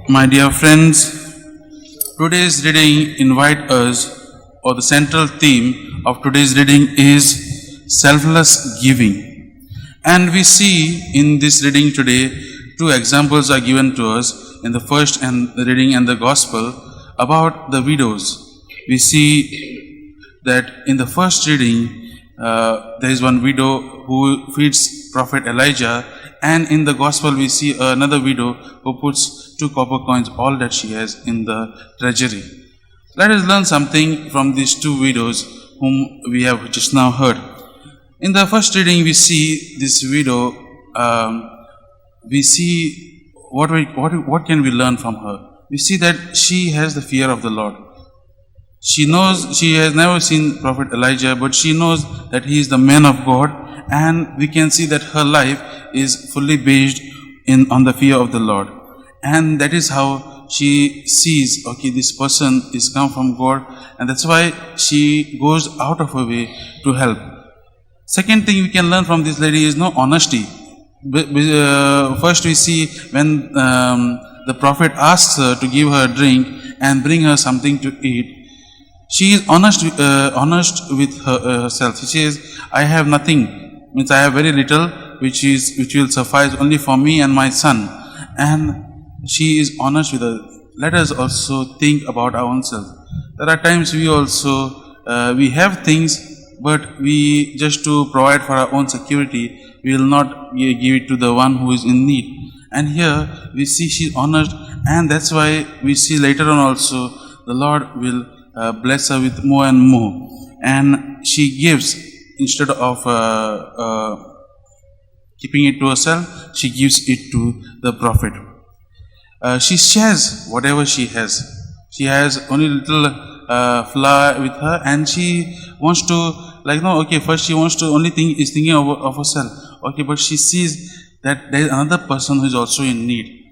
My dear friends, today's reading invite us, or the central theme of today's reading is selfless giving. And we see in this reading today, two examples are given to us in the first and the reading and the gospel about the widows. We see that in the first reading, there is one widow who feeds prophet Elijah, and in the gospel we see another widow who puts 2 copper coins, all that she has, in the treasury. Let us learn something from these two widows whom we have just now heard. In the first reading we see this widow, we see what can we learn from her? We see that she has the fear of the Lord. She knows, she has never seen Prophet Elijah, but she knows that he is the man of God, and we can see that her life is fully based on the fear of the Lord. And that is how she sees, okay, this person is come from God, and that's why she goes out of her way to help. Second thing we can learn from this lady is honesty. First we see when the prophet asks her to give her a drink and bring her something to eat, she is honest with herself. She says, I have nothing, means I have very little, which will suffice only for me and my son. And she is honest with her. Let us also think about our own self. There are times we also we have things, but we just to provide for our own security, we will not give it to the one who is in need. And here we see she is honest, and that's why we see later on also the Lord will bless her with more and more, and she gives instead of keeping it to herself. She gives it to the prophet. She shares whatever she has. She has only little flour with her, and she wants to first she wants to only thinking of herself. Okay, but she sees that there is another person who is also in need.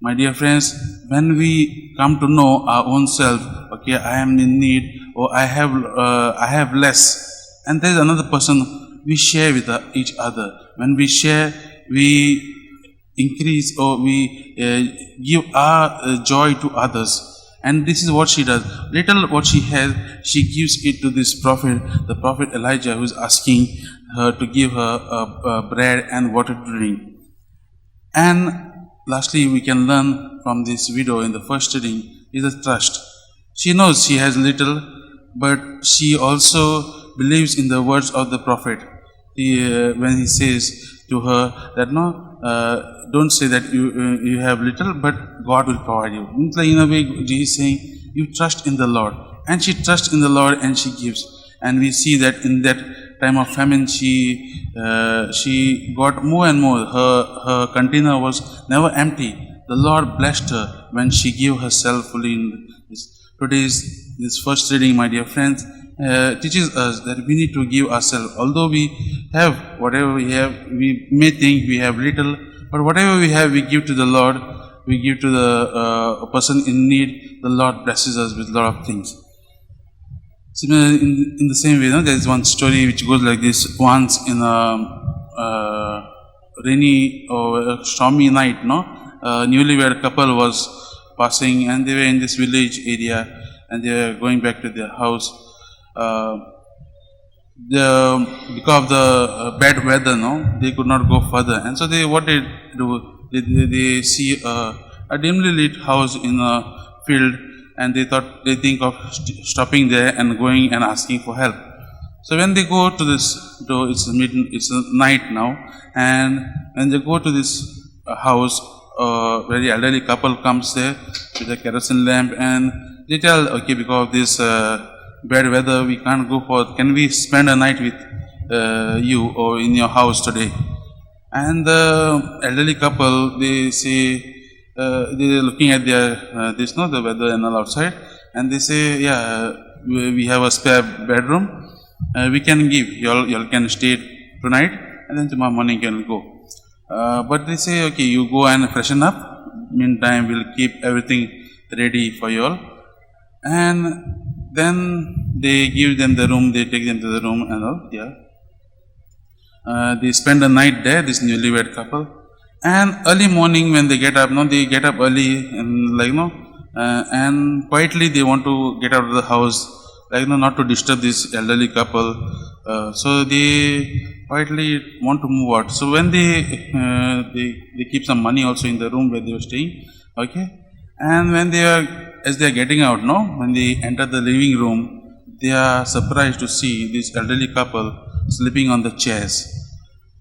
My dear friends, when we come to know our own self, okay, I am in need, or I have less, and there is another person, we share with each other. When we share, we increase, or we give our joy to others. And this is what she does. Little what she has, she gives it to this prophet, the prophet Elijah, who is asking her to give her bread and water to drink. And lastly, we can learn from this widow in the first reading is the trust. She knows she has little, but she also believes in the words of the prophet. When he says to her that don't say that you have little, but God will provide you. In a way, Jesus is saying, you trust in the Lord. And she trusts in the Lord, and she gives. And we see that in that time of famine, she got more and more. Her container was never empty. The Lord blessed her when she gave herself fully in this. This first reading, my dear friends, teaches us that we need to give ourselves. Although we have whatever we have, we may think we have little, but whatever we have, we give to the Lord. We give to the person in need. The Lord blesses us with a lot of things. Similarly, in the same way, there is one story which goes like this. Once in a rainy or stormy night, a newlywed couple was passing, and they were in this village area, and they were going back to their house. Because of the bad weather, they could not go further, and so what they do, they see a dimly lit house in a field, and they think of stopping there and going and asking for help. So when they go to this door, it's night now, and when they go to this house, a very elderly couple comes there with a kerosene lamp, and they tell, okay, because of this bad weather, we can't go forth. Can we spend a night with you or in your house today? And the elderly couple, they say, they're looking at their the weather and all outside, and they say, yeah, we have a spare bedroom. We can give. Y'all can stay tonight, and then tomorrow morning you can go. But they say, okay, you go and freshen up. Meantime, we'll keep everything ready for you all. And then they give them the room. They take them to the room and all. Yeah. They spend the night there. This newlywed couple, And early morning when they get up, no, they get up early and and quietly they want to get out of the house, not to disturb this elderly couple. So they quietly want to move out. So when they keep some money also in the room where they were staying, okay. And when as they are getting out, no, when they enter the living room, they are surprised to see this elderly couple sleeping on the chairs.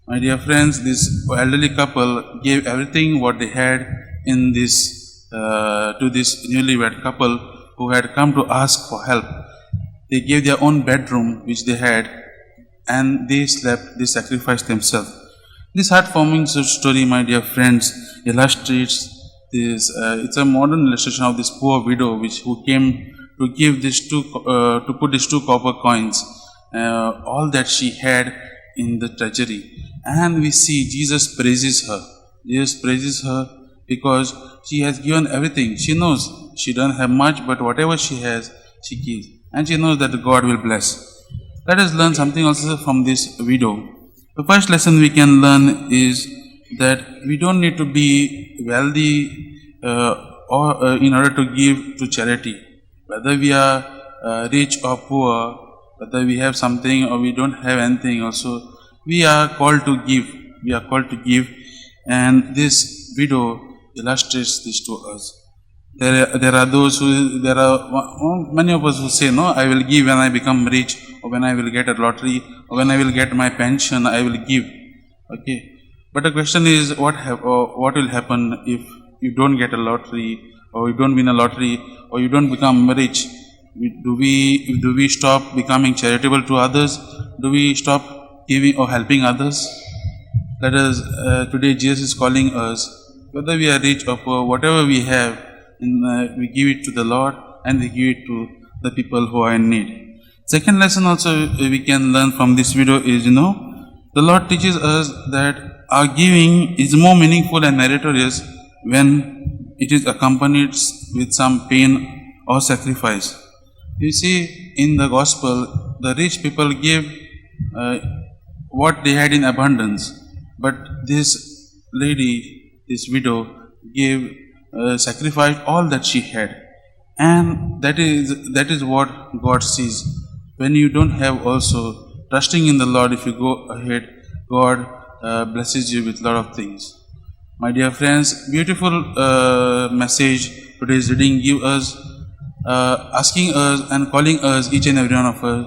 My dear friends, this elderly couple gave everything what they had in this to this newlywed couple who had come to ask for help. They gave their own bedroom which they had, and they slept. They sacrificed themselves. This heart-forming story, my dear friends, illustrates this. It's a modern illustration of this poor widow who came to give to put these 2 copper coins, all that she had in the treasury. And we see Jesus praises her. Jesus praises her because she has given everything. She knows she doesn't have much, but whatever she has, she gives. And she knows that God will bless. Let us learn something also from this widow. The first lesson we can learn is that we don't need to be wealthy or in order to give to charity. Whether we are rich or poor, whether we have something or we don't have anything also, we are called to give. We are called to give, and this widow illustrates this to us. There are many of us who say, no, I will give when I become rich, or when I will get a lottery, or when I will get my pension, I will give. Okay, but the question is, what will happen if you don't get a lottery, or you don't win a lottery, or you don't become rich? Do we stop becoming charitable to others? Do we stop giving or helping others? Let us today Jesus is calling us, whether we are rich or poor, whatever we have, we give it to the Lord, and we give it to the people who are in need. Second lesson also we can learn from this video is, the Lord teaches us that our giving is more meaningful and meritorious when it is accompanied with some pain or sacrifice. You see, in the gospel, the rich people gave what they had in abundance, but this lady, this widow, sacrificed all that she had, and that is what God sees. When you don't have also, trusting in the Lord, if you go ahead, God blesses you with a lot of things. My dear friends, beautiful message today's reading give us, asking us and calling us, each and every one of us,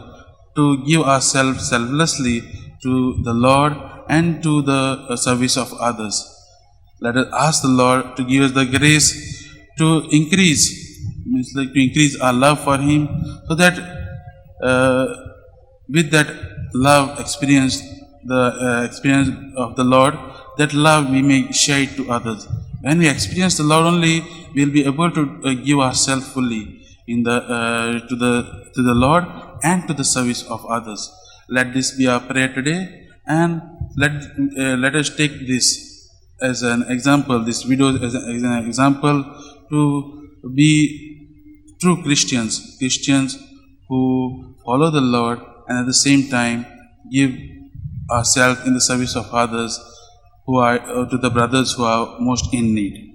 to give ourselves selflessly to the Lord and to the service of others. Let us ask the Lord to give us the grace to increase our love for Him, so that with that love experience of the Lord, that love we may share it to others. When we experience the Lord only, we will be able to give ourselves fully to the Lord and to the service of others. Let this be our prayer today, and let us take this as an example, this video as an example, to be true Christians who follow the Lord, and at the same time give ourselves in the service of others, who are to the brothers who are most in need.